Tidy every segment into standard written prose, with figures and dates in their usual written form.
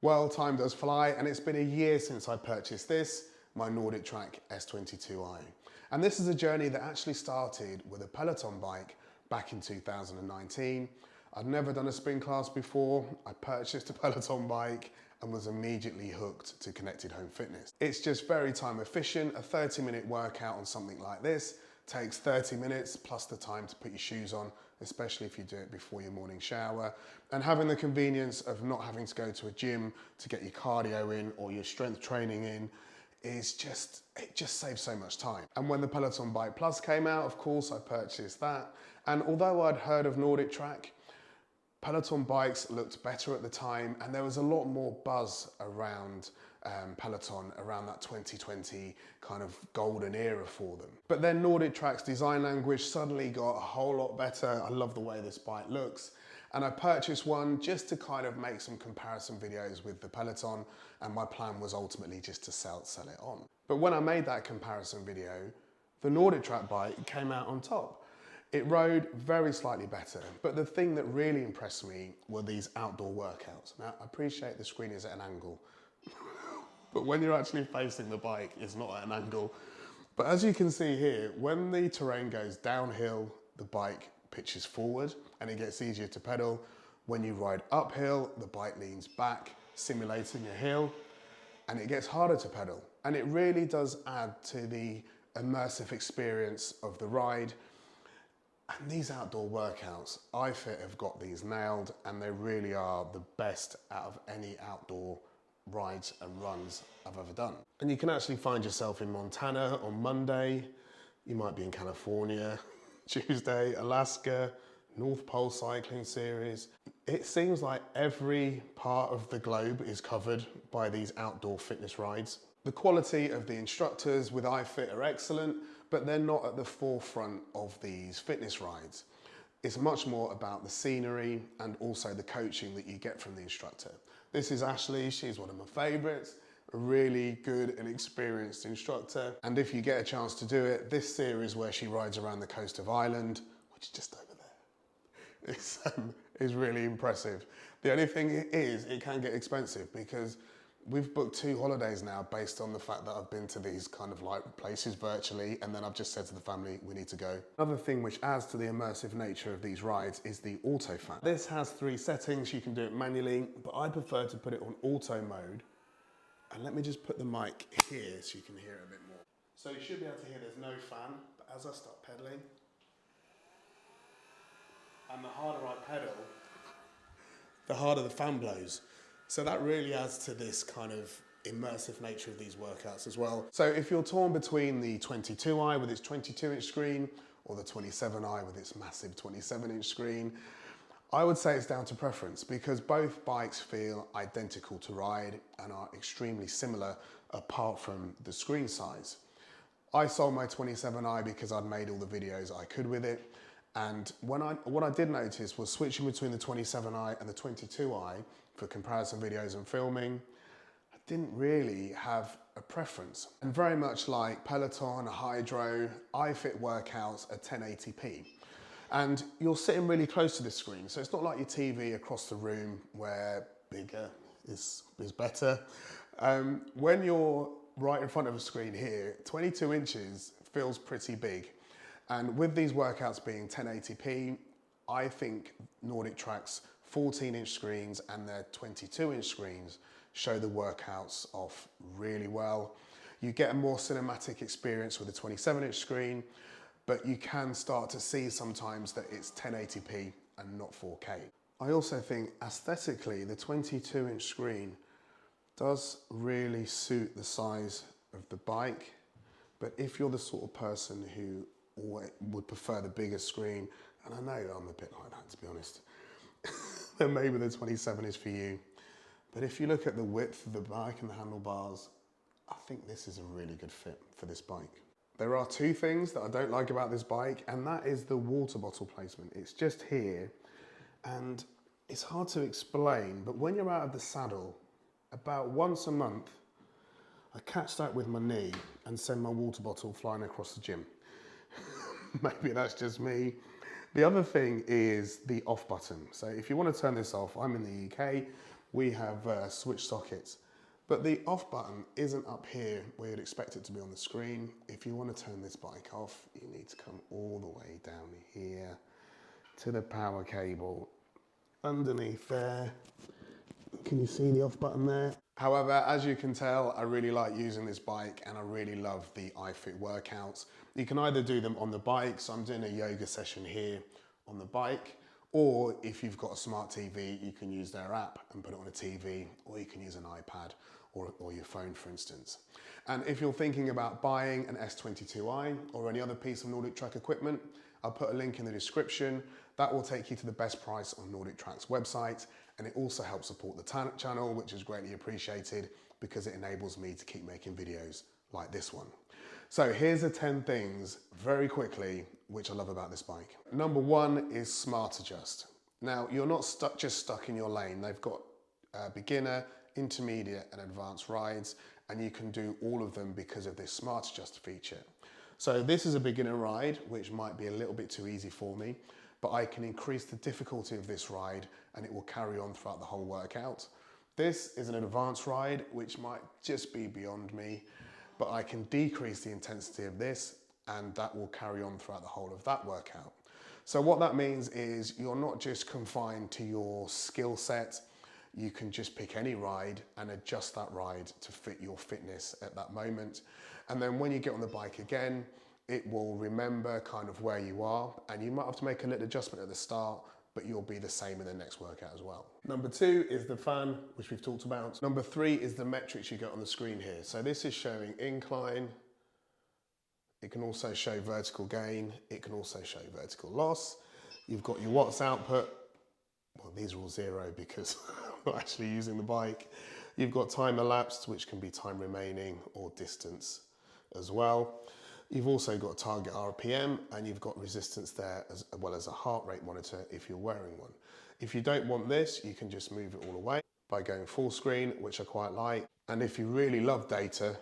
Well, time does fly, and it's been a year since I purchased this, my Nordictrack S22i. And this is a journey that actually started with a Peloton bike back in 2019. I'd never done a spin class before. I purchased a Peloton bike and was immediately hooked to connected home fitness. It's just very time efficient. A 30-minute workout on something like this takes 30 minutes plus the time to put your shoes on, especially if you do it before your morning shower. And having the convenience of not having to go to a gym to get your cardio in or your strength training in is it just saves so much time. And when the Peloton Bike Plus came out, of course, I purchased that. And although I'd heard of Nordictrack, Peloton bikes looked better at the time, and there was a lot more buzz around Peloton around that 2020 kind of golden era for them. But then Nordictrack's design language suddenly got a whole lot better. I love the way this bike looks. And I purchased one just to kind of make some comparison videos with the Peloton, and my plan was ultimately just to sell it on. But when I made that comparison video, the Nordictrack bike came out on top. It rode very slightly better, but the thing that really impressed me were these outdoor workouts. Now, I appreciate the screen is at an angle, but when you're actually facing the bike, it's not at an angle. But as you can see here, when the terrain goes downhill, the bike pitches forward and it gets easier to pedal. When you ride uphill, the bike leans back, simulating a hill, and it gets harder to pedal. And it really does add to the immersive experience of the ride. And these outdoor workouts, iFit have got these nailed, and they really are the best out of any outdoor rides and runs I've ever done. And you can actually find yourself in Montana on Monday, you might be in California, Tuesday, Alaska, North Pole Cycling Series. It seems like every part of the globe is covered by these outdoor fitness rides. The quality of the instructors with iFit are excellent, but they're not at the forefront of these fitness rides. It's much more about the scenery and also the coaching that you get from the instructor. This is Ashley, she's one of my favorites, a really good and experienced instructor. And if you get a chance to do it, this series where she rides around the coast of Ireland, which is just over there, is really impressive. The only thing is, it can get expensive because we've booked 2 holidays now based on the fact that I've been to these kind of like places virtually, and then I've just said to the family, we need to go. Another thing which adds to the immersive nature of these rides is the auto fan. This has 3 settings, you can do it manually, but I prefer to put it on auto mode. And let me just put the mic here so you can hear it a bit more. So you should be able to hear there's no fan, but as I start pedaling, and the harder I pedal, the harder the fan blows. So that really adds to this kind of immersive nature of these workouts as well. So if you're torn between the 22i with its 22-inch screen or the 27i with its massive 27-inch screen, I would say it's down to preference because both bikes feel identical to ride and are extremely similar apart from the screen size. I sold my 27i because I'd made all the videos I could with it. And what I did notice was switching between the 27i and the 22i for comparison videos and filming, I didn't really have a preference. And very much like Peloton, Hydro, iFit workouts are 1080p. And you're sitting really close to the screen, so it's not like your TV across the room where bigger is better. When you're right in front of a screen here, 22 inches feels pretty big. And with these workouts being 1080p, I think Nordictrack's 14-inch screens and their 22-inch screens show the workouts off really well. You get a more cinematic experience with a 27-inch screen, but you can start to see sometimes that it's 1080p and not 4K. I also think aesthetically, the 22-inch screen does really suit the size of the bike, but if you're the sort of person who would prefer the bigger screen, and I know I'm a bit like that to be honest, then maybe the 27 is for you. But if you look at the width of the bike and the handlebars, I think this is a really good fit for this bike. There are 2 things that I don't like about this bike, and that is the water bottle placement. It's just here, and it's hard to explain, but when you're out of the saddle, about once a month, I catch that with my knee and send my water bottle flying across the gym. Maybe that's just me. The other thing is the off button. So if you want to turn this off, I'm in the UK, we have switch sockets. But the off button isn't up here where you'd expect it to be on the screen. If you want to turn this bike off, you need to come all the way down here to the power cable underneath there. Can you see the off button there? However, as you can tell, I really like using this bike and I really love the iFit workouts. You can either do them on the bike, so I'm doing a yoga session here on the bike, or if you've got a smart TV, you can use their app and put it on a TV, or you can use an iPad or your phone, for instance. And if you're thinking about buying an S22i or any other piece of Nordictrack equipment, I'll put a link in the description. That will take you to the best price on Nordictrack's website, and it also helps support the channel, which is greatly appreciated because it enables me to keep making videos like this one. So here's the 10 things very quickly which I love about this bike. Number one is Smart Adjust. Now, you're not just stuck in your lane. They've got beginner, intermediate and advanced rides, and you can do all of them because of this Smart Adjust feature. So this is a beginner ride, which might be a little bit too easy for me, but I can increase the difficulty of this ride and it will carry on throughout the whole workout. This is an advanced ride, which might just be beyond me, but I can decrease the intensity of this and that will carry on throughout the whole of that workout. So what that means is you're not just confined to your skill set. You can just pick any ride and adjust that ride to fit your fitness at that moment. And then when you get on the bike again, it will remember kind of where you are, and you might have to make a little adjustment at the start, but you'll be the same in the next workout as well. Number two is the fan, which we've talked about. Number three is the metrics you get on the screen here. So this is showing incline. It can also show vertical gain. It can also show vertical loss. You've got your watts output. Well, these are all zero because I'm not actually using the bike. You've got time elapsed, which can be time remaining or distance as well. You've also got target RPM and you've got resistance there as well as a heart rate monitor if you're wearing one. If you don't want this, you can just move it all away by going full screen, which I quite like. And if you really love data,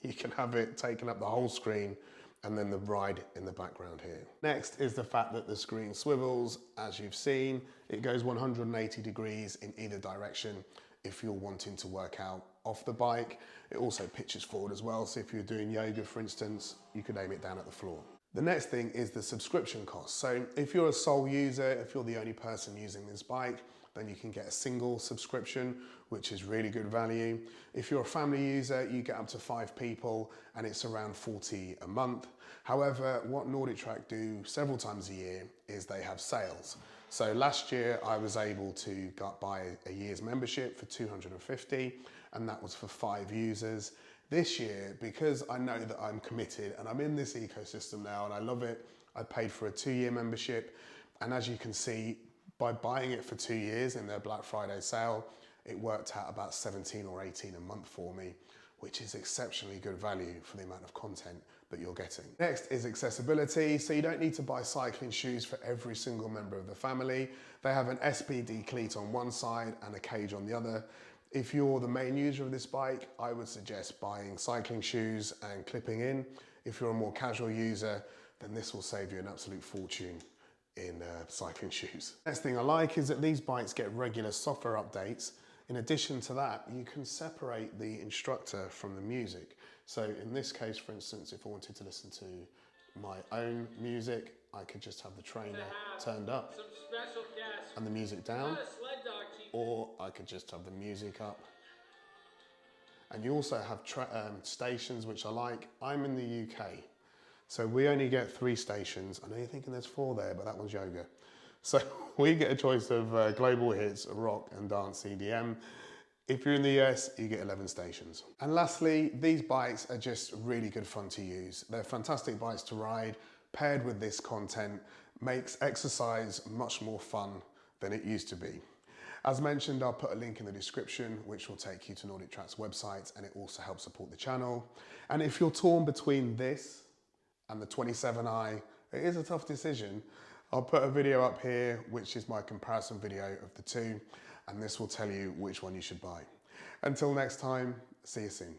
you can have it taken up the whole screen and then the ride in the background here. Next is the fact that the screen swivels. As you've seen, it goes 180 degrees in either direction if you're wanting to work out off the bike. It also pitches forward as well, so if you're doing yoga, for instance, you could aim it down at the floor. The next thing is the subscription cost. So if you're a sole user, if you're the only person using this bike, then you can get a single subscription, which is really good value. If you're a family user, you get up to 5 people and it's around 40 a month. However, what Nordictrack do several times a year is they have sales. So last year I was able to buy a year's membership for 250, and that was for 5 users. This year, because I know that I'm committed and I'm in this ecosystem now and I love it, I paid for a 2-year membership. And as you can see, by buying it for 2 years in their Black Friday sale, it worked out about 17 or 18 a month for me, which is exceptionally good value for the amount of content that you're getting. Next is accessibility. So you don't need to buy cycling shoes for every single member of the family. They have an SPD cleat on one side and a cage on the other. If you're the main user of this bike, I would suggest buying cycling shoes and clipping in. If you're a more casual user, then this will save you an absolute fortune in cycling shoes. Next thing I like is that these bikes get regular software updates. In addition to that, you can separate the instructor from the music. So in this case, for instance, if I wanted to listen to my own music, I could just have the trainer turned up and the music down, or I could just have the music up. And you also have stations, which I like. I'm in the UK, so we only get 3 stations. I know you're thinking there's 4 there, but that one's yoga. So we get a choice of global hits, rock and dance EDM. If you're in the US, you get 11 stations. And lastly, these bikes are just really good fun to use. They're fantastic bikes to ride. Paired with this content makes exercise much more fun than it used to be. As mentioned, I'll put a link in the description, which will take you to Nordictrack's website, and it also helps support the channel. And if you're torn between this and the 27i, it is a tough decision. I'll put a video up here, which is my comparison video of the two, and this will tell you which one you should buy. Until next time, see you soon.